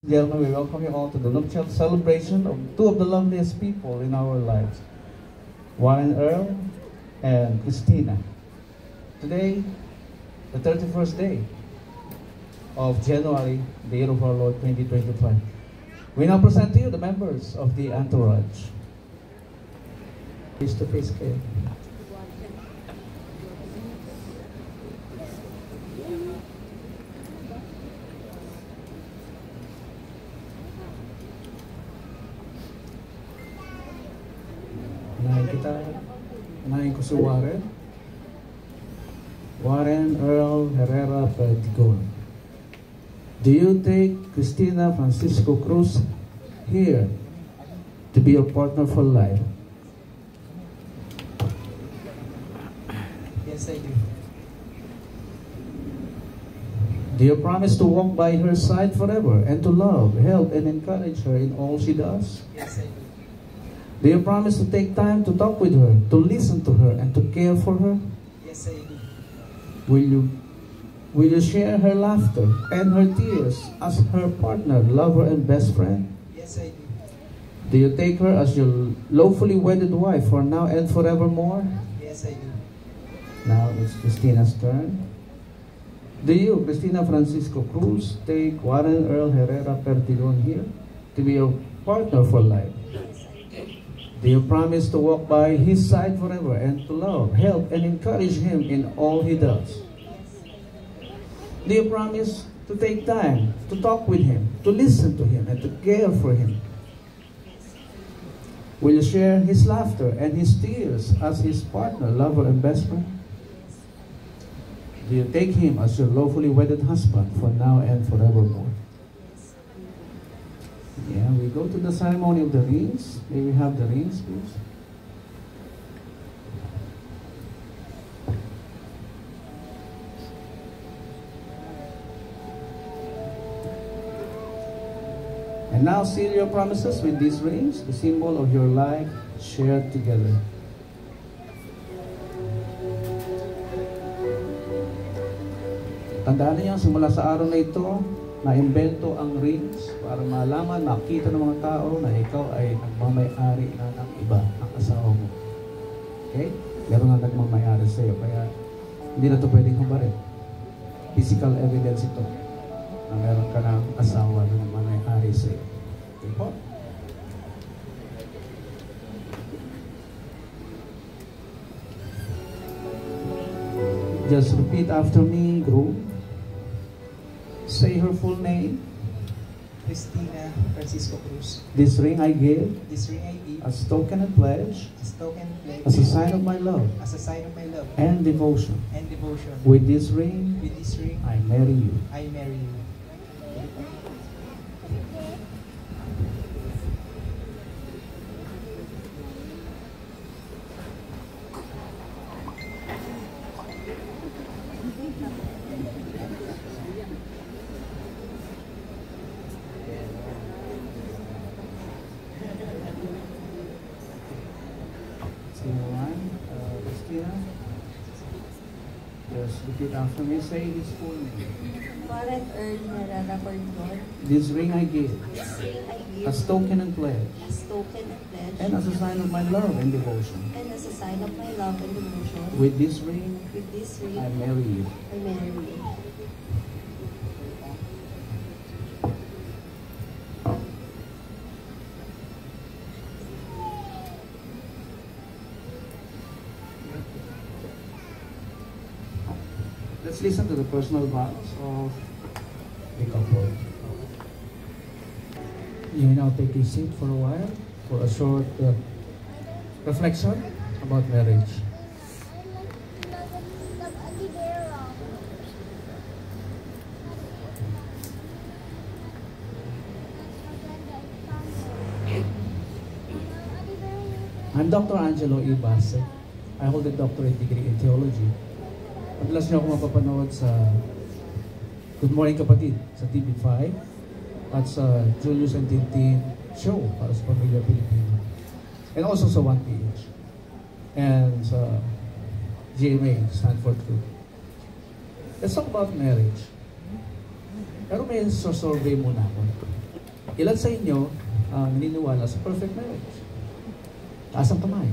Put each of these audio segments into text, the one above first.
Gentlemen, we welcome you all to the nuptial celebration of two of the loveliest people in our lives, Warren Earl and Christina. Today, the 31st day of January, the year of our Lord 2025. We now present to you the members of the entourage. Face-to-face kayo. Unahin ko si Warren. Warren Earl Herrera Perdigon. Do you take Christina Francisco Cruz here to be your partner for life? Yes, I do. Do you promise to walk by her side forever and to love, help, and encourage her in all she does? Yes, I do. Do you promise to take time to talk with her, to listen to her, and to care for her? Yes, I do. Will you share her laughter and her tears as her partner, lover, and best friend? Yes, I do. Do you take her as your lawfully wedded wife for now and forevermore? Yes, I do. Now it's Christina's turn. Do you, Christina Francisco Cruz, take Warren Earl Herrera Perdigon here to be your partner for life? Do you promise to walk by his side forever and to love, help, and encourage him in all he does? Do you promise to take time to talk with him, to listen to him, and to care for him? Will you share his laughter and his tears as his partner, lover, and best friend? Do you take him as your lawfully wedded husband for now and forevermore? Yeah, we go to the ceremony of the rings. May we have the rings, please? And now seal your promises with these rings, the symbol of your life shared together. Tandaan niyo, simula sa araw na ito, na-imbento ang rings para malaman, makita ng mga tao na ikaw ay nagmamayari na ng iba, ang asawa mo. Okay? Meron nga nagmamayari sa iyo, kaya hindi na ito pwedeng kumarin. Physical evidence ito na meron ka ng asawa na nagmamayari sa iyo. Okay po? Just repeat after me, groom. Say her full name. Christina Francisco Cruz. This ring I give This ring I give as token and pledge, as token and pledge, as a sign of my love as a sign of my love and devotion. and devotion. With this ring, With this ring, I marry you. I marry you. Christina, just repeat after me. Say his full name. Warren Earl Herrera Perdigon. This ring I give This ring I give as token and pledge, as token and pledge, and as a sign of my love and devotion. and as a sign of my love and devotion. With this ring, With this ring, I marry you. I marry you. Let's listen to the personal vows of the couple. You may now take a seat for a while for a short reflection about marriage. I'm Dr. Angelo E. Bassett. I hold a doctorate degree in theology. Madalas niyo ako mapapanood sa Good Morning Kapatid sa TV5 at sa Julius and Tintin show para sa Pamilya Pilipino. And also sa 1PH. And sa GMA, Stanford Group. Let's talk about marriage. Pero may survey muna ako. Ilan sa inyo naniniwala sa perfect marriage? Taas ang kamay.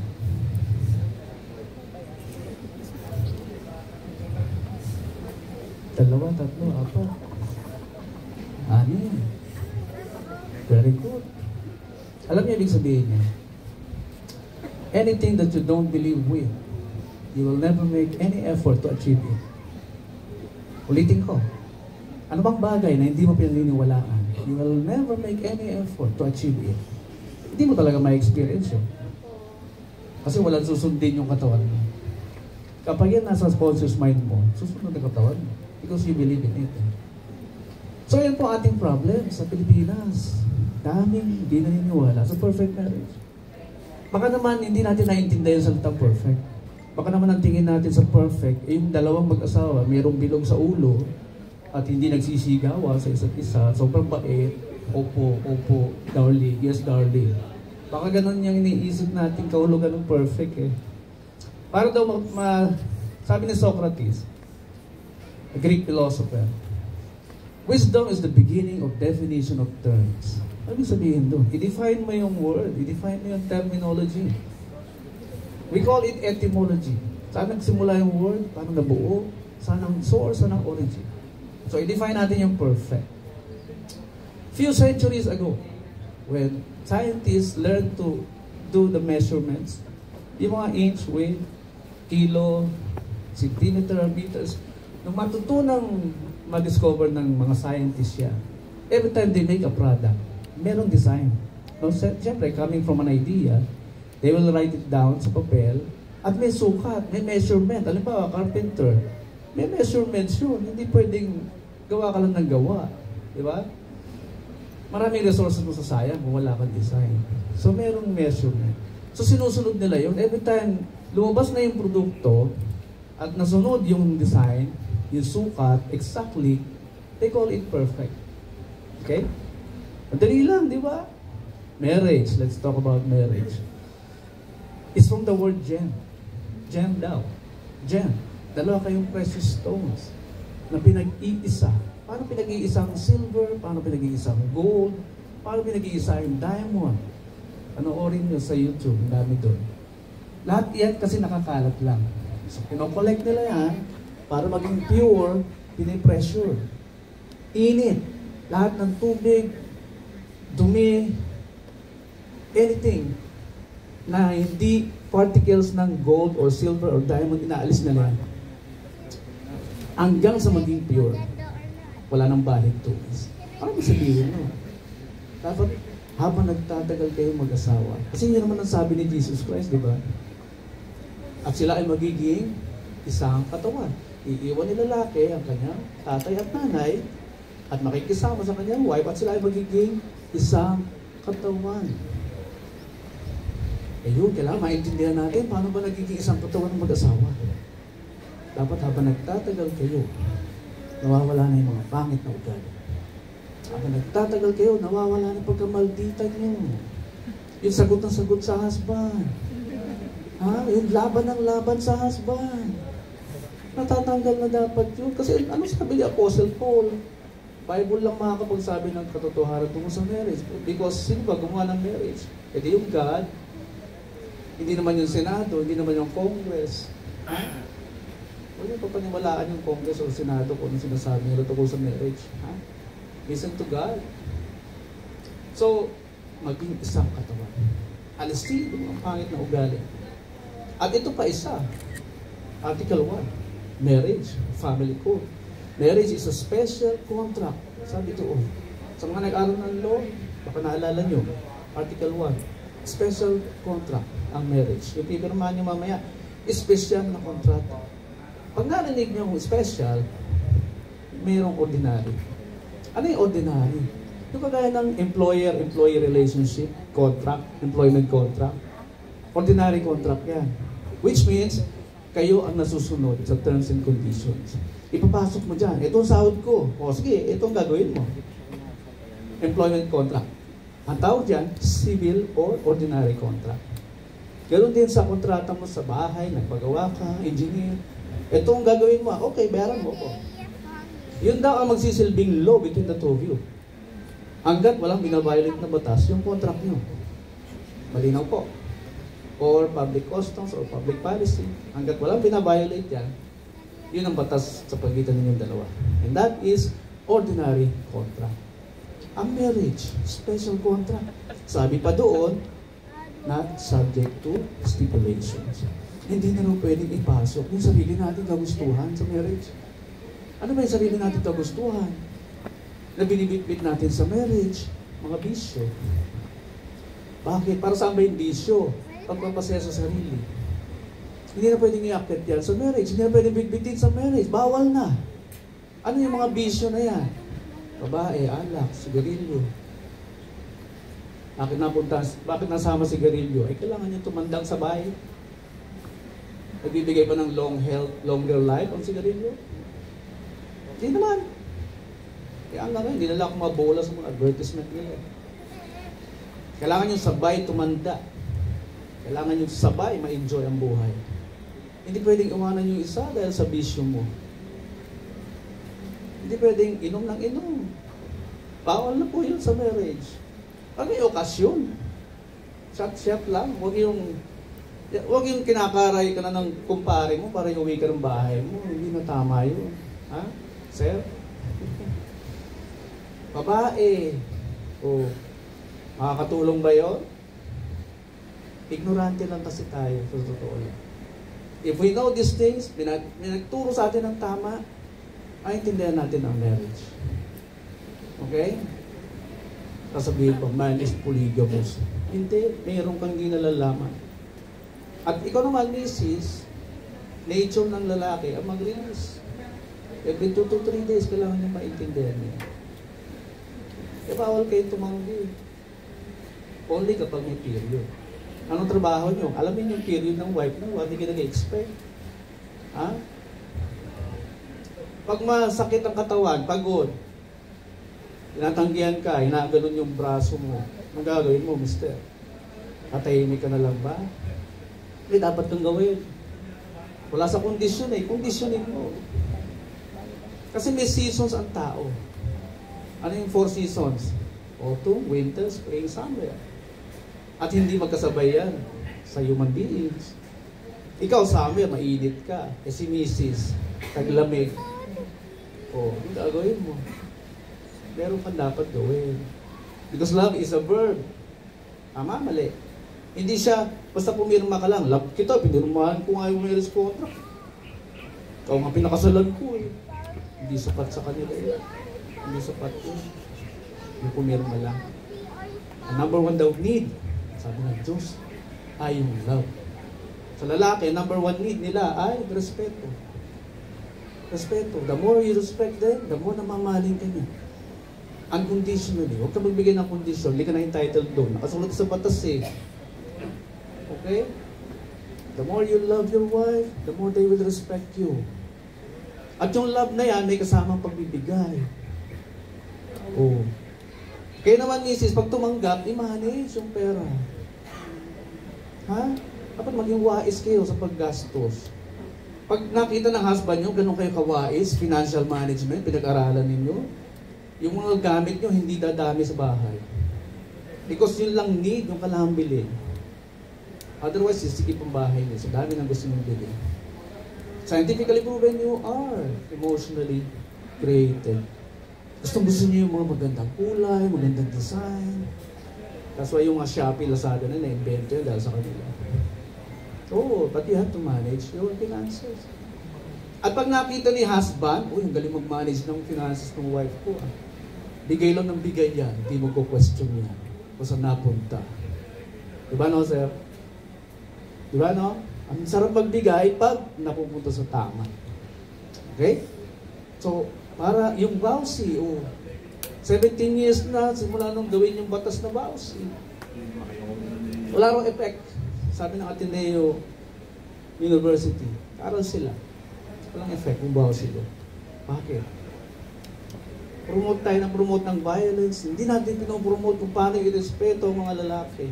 Dalawa, tatlo, apat. Anim. Very good. Alam niyo ibig sabihin niya? Anything that you don't believe with, you will never make any effort to achieve it. Ulitin ko. Ano bang bagay na hindi mo pinaniniwalaan? You will never make any effort to achieve it. Hindi mo talaga ma-experience yun. Kasi walang susundin yung katawan mo. Kapag yan nasa conscious mind mo, susunod ang katawan mo. Because you believe in it. So yan po ating problem sa Pilipinas. Daming hindi naniniwala sa perfect marriage. Baka naman hindi natin naiintindihan sa salitang perfect. Baka naman ang tingin natin sa perfect, yung dalawang mag-asawa, mayroong bilog sa ulo, at hindi nagsisigawa sa isa't isa, sobrang bait, opo, opo, darling, yes darling. Baka ganun yung iniisip natin kahulugan ng perfect eh. Para daw sabi ni Socrates, a Greek philosopher, wisdom is the beginning of definition of terms. Ano sabihin doon? I-define mo yung word, i-define mo yung terminology. We call it etymology. Saan nagsimula yung word? Paano nabuo? Saan ang source? Saan ang origin? So, i-define natin yung perfect. Few centuries ago, when scientists learned to do the measurements, yung mga inch, weight, kilo, centimeter, meters, nung matutunang ma-discover ng mga scientists yan, every time they make a product, merong design. No, siyempre, coming from an idea, they will write it down sa papel, at may sukat, may measurement. Alam ba, carpenter, may measurements yun. Hindi pwedeng gawa ka lang ng gawa. Di ba? Maraming resources mo sa sayang kung wala kang design. So, merong measurement. So, sinusunod nila yun. Every time lumabas na yung produkto at nasunod yung design, yung sukat, exactly, they call it perfect. Okay? Madali lang, di ba? Marriage. Let's talk about marriage. It's from the word gem. Gem daw. Gem. Dalawa kayong precious stones na pinag-iisa. Paano pinag-iisang silver? Paano pinag-iisang gold? Paano pinag-iisang diamond? Panoorin nyo sa YouTube. Ang dami doon. Lahat yan kasi nakakalat lang. So, pinocollect nila yan para maging pure, pinipressure. Init. Lahat ng tubig, dumi, anything na hindi particles ng gold or silver or diamond, inaalis na lang. Hanggang sa maging pure. Wala nang balik to. Ano ba sabihin mo? Dapat habang nagtatagal kayo mag-asawa. Kasi yun naman ang sabi ni Jesus Christ, di ba? At sila ay magiging isang katawan. Iiwan ni lalaki ang kanyang tatay at nanay at makikisama sa kanyang wife at sila ay magiging isang katawan. Eh yun, kailangan maintindihan natin paano ba nagiging isang katawan ng mag-asawa. Dapat habang nagtatagal kayo, nawawala na yung mga pangit na ugali. Habang nagtatagal kayo, nawawala na pagkamalditan nyo. Yung sagot ng sagot sa husband. Yung laban ng laban sa husband. Natatanggal na dapat yun. Kasi ano sabi ni Apostle Paul? Bible lang makakapagsabi ng katotohanan tungkol sa marriage. Because sino ba gumawa ng marriage? E di yung God, hindi naman yung Senado, hindi naman yung Congress. Huwag niyo papaniwalaan yung Congress o Senado kung ano sinasabi nila tungkol sa marriage. Listen to God. So, maging isang katawan. Alisin yung mga pangit na ugali. At ito pa isa. Article 1. Marriage. Family code. Marriage is a special contract. Sabi ito, sa mga nag-aaral ng law, baka naalala nyo, Article 1, special contract ang marriage. Yung pipirmahan nyo mamaya, special na kontrata. Pag narinig nyo special, mayroong ordinary. Ano yung ordinary? Yung kagaya ng employer-employee relationship, contract, employment contract. Ordinary contract yan. Which means, kayo ang nasusunod sa terms and conditions. Ipapasok mo dyan, itong sahod ko. O sige, itong gagawin mo. Employment contract. Ang tawag dyan, civil or ordinary contract. Ganon din sa kontrata mo sa bahay, nagpagawa ka, engineer. Itong gagawin mo, okay, bayaran mo ko. Yun daw ang magsisilbing law between the two of you. Hanggat walang binabiolate na batas, yung contract nyo. Malinaw po. Or public customs or public policy. Hanggat walang binabiolate yan, yun ang batas sa pagitan ninyong dalawa. And that is ordinary contract. Ang marriage, special contract. Sabi pa doon, not subject to stipulations. Hindi na lang pwedeng ipasok yung sarili natin kagustuhan sa marriage. Ano ba yung sarili natin kagustuhan? Na binibitbit natin sa marriage, mga bisyo. Bakit? Para saan ba yung bisyo? Pagpapasaya sa sarili. Hindi na pwedeng i-accept yan sa marriage. Hindi na pwedeng bitbitin sa marriage. Bawal na. Ano yung mga bisyo na yan? Babae, alak, sigarilyo. Bakit nasama sigarilyo? Ay, kailangan niya tumandang sa bahay. Nagbibigay ba ng longer life ang sigarilyo? Hindi naman. Kaya ang nga, hindi nila ako mabola sa mga advertisement nila. Kailangan yung sabay tumanda. Kailangan yung sabay ma-enjoy ang buhay. Hindi pwedeng iwanan yung isa dahil sa bisyo mo. Hindi pwedeng inom ng inom. Bawal na po yun sa marriage. Pag may okasyon, shot lang. Huwag yung kinakaray ka na ng kumpare mo para iuwi ka ng bahay mo. Hindi na tama yun. Ha? Sir? Babae. O, makakatulong ba yun? Ignorante lang kasi tayo. Sa totoo lang. If we know these things, nagturo sa atin ng tama, ay intindihan natin ang marriage. Okay? Kasabihin pa, man is polygamous. Hindi, mayroon kang di nalalaman. At ikaw naman, misis, nature ng lalaki, ang mag-release. Every 2 to 3 days, kailangan niya maintindihan niya. Kaya bawal kayo tumanggi. Only kapag may period. Anong trabaho niyo? Alamin yung period ng wife mo, hindi ka nag-expect. Ha? Pag masakit ang katawan, pagod, tinatanggihan ka, hinaganon yung braso mo, anong gagawin mo, mister? Katahimik ka na lang ba? Hindi, dapat kang gawin. Wala sa kondisyon kondisyonin mo. Kasi may seasons ang tao. Ano yung 4 seasons? Autumn, winter, spring, summer. At hindi magkasabay yan sa human beings. Ikaw, summer, mainit ka. Kasi misis, taglamig. O, yung gagawin mo. Meron kang dapat gawin. Because love is a verb. Tama, mali. Hindi siya, basta pumirma ka lang, love kita, pinirmahan ko nga yung marriage contract. Ikaw nga pinakasalan ko eh. Hindi sapat sa kanila yan. Hindi sapat yun. Yung pumirma lang. Ang number 1 daw need, sabi ng Diyos, ay yung love. Sa lalaki, number 1 need nila ay respeto. Respeto. The more you respect them, the more na mamahalin ka niya. Unconditionally. Huwag ka magbigay ng condition. Hindi ka na entitled doon. Nakasulat sa batas eh. Okay? The more you love your wife, the more they will respect you. At yung love na yan, may kasamang pagbibigay. Oh. Kaya naman, misis, pag tumanggap, i-manage yung pera. Ha? Dapat maging wais kayo sa paggastos. Pag nakita ng husband nyo, ganun kayo kawais, financial management, pinag-aralan ninyo, yung mga gamit nyo, hindi dadami sa bahay. Because yun lang need, yung kailangan bilhin. Otherwise, sisikip ang bahay nyo. So, dami ng gusto mong bilhin. Scientifically proven, you are emotionally created. Gusto nyo yung mga magandang kulay, magandang design. That's why yung mga Shopee, Lazada na-invento yun dahil sa kanila. Oh, but you have to manage your finances. At pag nakita ni husband, yung galing mag-manage ng finances ng wife ko. Bigay lang ng bigay yan, hindi mo ko-question yan. Kung saan napunta. Diba no, sir? Diba no? Ang sarap magbigay pag napupunta sa tama. Okay? So, para yung vowsy, 17 years na, simula nung gawin yung batas na vowsy. Wala rong effect. Sabi ng Ateneo University, karal sila. Walang effect kung vowsy doon. Bakit? Promote ng violence. Hindi natin pinopromote kung paano i-respeto ang mga lalaki.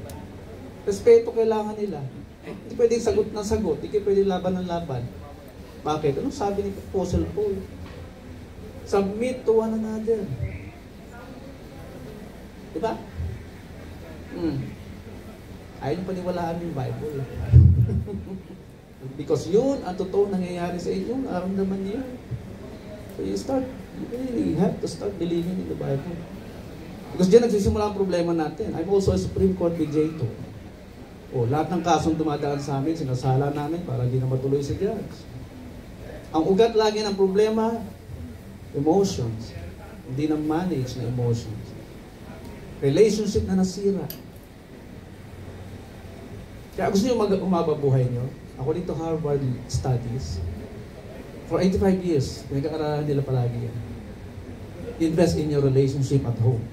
Respeto kailangan nila. Hindi pwedeng sagot na sagot. Hindi pwedeng laban ng laban. Bakit? Anong sabi ni Apostle Paul? Submit to one another. Diba? Ayaw niyo paniwalaan yung Bible. Because yun, ang totoo nangyayari sa inyo, naramdaman niyo. So you really have to start believing in the Bible. Because diyan nagsisimula ang problema natin. I'm also a Supreme Court mediator. Lahat ng kasong dumadaan sa amin, sinasala namin para hindi na matuloy si judge. Ang ugat lagi ng problema, emotions. Hindi na manage na emotions. Relationship na nasira. Kaya gusto nyo umababuhay nyo? According to Harvard studies, for 85 years, pinag-aaralan nila palagi yan. Invest in your relationship at home.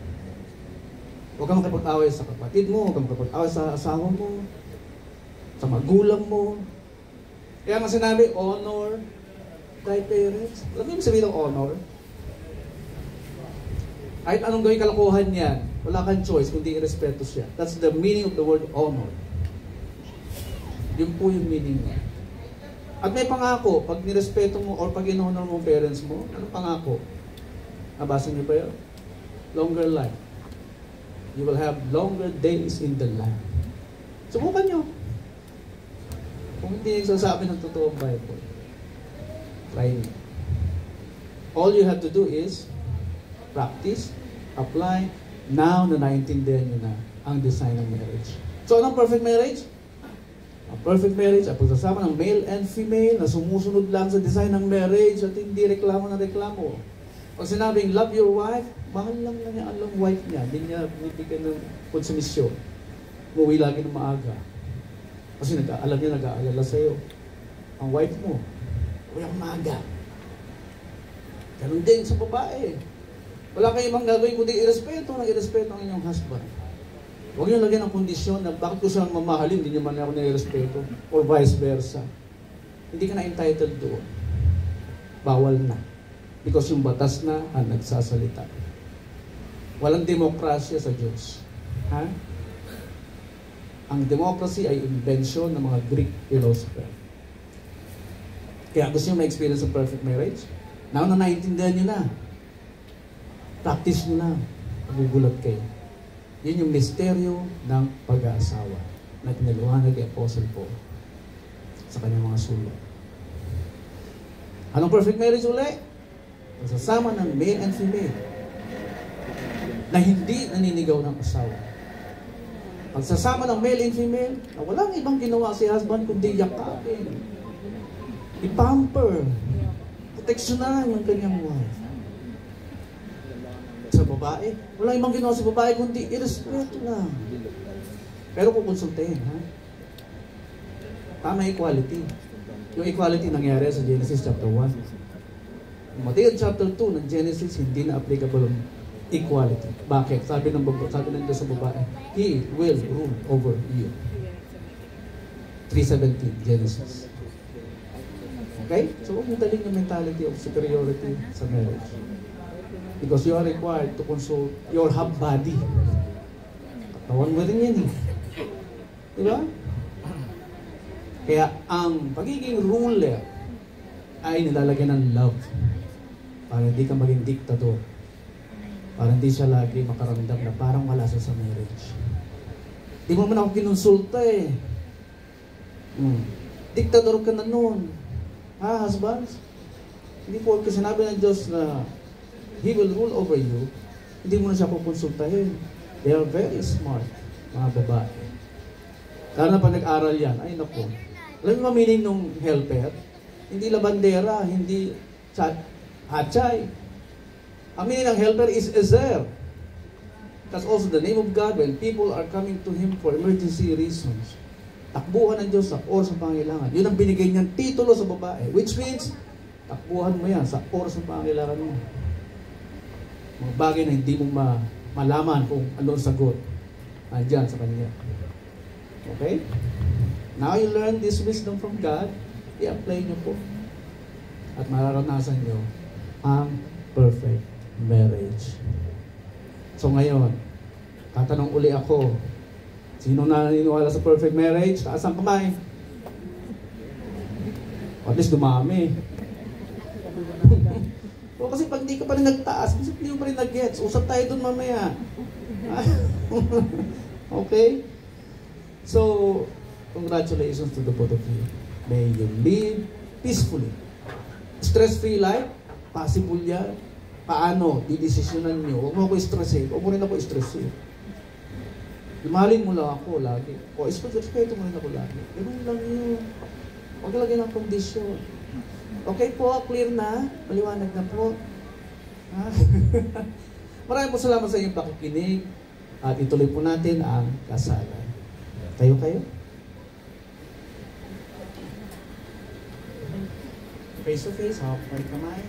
Huwag kang makipag-away sa kapatid mo, huwag kang makipag-away sa asawa mo, sa magulang mo. Kaya nga sinabi, honor thy parents. Alam mo yung sabihin ng honor? Kahit anong gawin kalokohan yan, wala kang choice kundi irespeto siya. That's the meaning of the word honor. Yun po yung meaning niya. At may pangako, pag nirespeto mo or pag in-honor mo parents mo, anong pangako? Nabasa niyo ba yun? Longer life. You will have longer days in the land. Subukan nyo. Kung hindi nagsasabi ng totoong Bible, try me. All you have to do is practice, apply, now na naintindihan nyo na ang design ng marriage. So, anong perfect marriage? A perfect marriage, ang pagsasama ng male and female na sumusunod lang sa design ng marriage at hindi reklamo na reklamo. Pag sinabing love your wife, mahal lang na niya ang wife niya. Hindi niya bibigyan ng konsumisyon. Umuwi lagi ng maaga. Kasi alam niya, nag-aalala sa'yo. Ang wife mo, uwi ang maaga. Ganun din sa babae. Wala kayo ibang gagawin kundi irespeto ang inyong husband. Huwag niyo lagyan ng kondisyon na bakit ko siyang mamahalin, hindi niyo man ako nire-respeto, or vice versa. Hindi ka na entitled doon. Bawal na. Because yung batas na ang nagsasalita. Walang demokrasya sa Diyos. Ha? Ang democracy ay invention ng mga Greek philosopher. Kaya gusto niyo ma-experience ng perfect marriage? Now na naiintindihan niyo na. Practice niyo na. Magugulat kayo. Yun yung misteryo ng pag-aasawa na pinaliwanag ni Apostle Paul sa kanyang mga sulat. Anong perfect marriage uli? Pagsasama ng male and female na hindi naninigaw ng asawa. Pagsasama ng male and female na walang ibang ginawa si husband kundi yakapin, ipamper, proteksyonan ng kanyang wife. Sa babae, walang ibang ginawa sa babae kundi irespeto lang. Pero kukonsultahin, ha? Tama equality. Yung equality nangyari sa Genesis chapter 1. Matthew chapter 2 ng Genesis, hindi na applicable ang equality. Bakit? Sabi ng Diyos sa babae, He will rule over you. 3:17, Genesis. Okay? So, huwag mo daling yung mentality of superiority sa marriage. Because you are required to consult your hub body. Katawan mo rin yan eh. Diba? Kaya ang pagiging ruler ay nilalagyan ng love para hindi ka maging diktador. Para hindi siya lagi makaramdam na parang wala sa marriage. Di mo man ako kinonsulta eh. Diktador ka na nun. Ha, husbands? Hindi po kasi sinabi ng Diyos na He will rule over you, hindi mo na siya kukonsultahin. They are very smart, mga babae. Lalo na pag nag-aral yan, ay naku. Alam mo meaning nung helper? Hindi labandera, hindi hachay. Ang meaning ng helper is ezer. That's also the name of God when people are coming to Him for emergency reasons. Takbuhan ng Diyos sa oras ng pangailangan. Yun ang binigay niyang titulo sa babae. Which means, takbuhan mo yan sa oras ng pangailangan mo. Mga bagay na hindi mo malaman kung ano ang sagot. Andyan sa kanya. Okay? Now you learn this wisdom from God, i-apply nyo po. At mararanasan nyo ang perfect marriage. So ngayon, tatanong uli ako, sino na naniniwala sa perfect marriage? Taas ang kamay. At least dumami. O kasi pag di ka pa rin nagtaas, hindi mo pa rin nag-gets. Usap tayo dun mamaya. Okay? So, congratulations to the both of you. May you live peacefully. Stress-free life, possible yan. Paano? Didesisyonan nyo. Huwag mo ako stressin. Huwag mo rin ako stressin. Mahalin mo lang ako lagi. O, respeto mo rin ako lagi. Ganun lang yun. Huwag lagyan ng kondisyon. Okay po, clear na? Maliwanag na po. Maraming po salamat sa inyong pakikinig. At ituloy po natin ang kasalan. Kayo? Face to face, hawak pa rin kamay.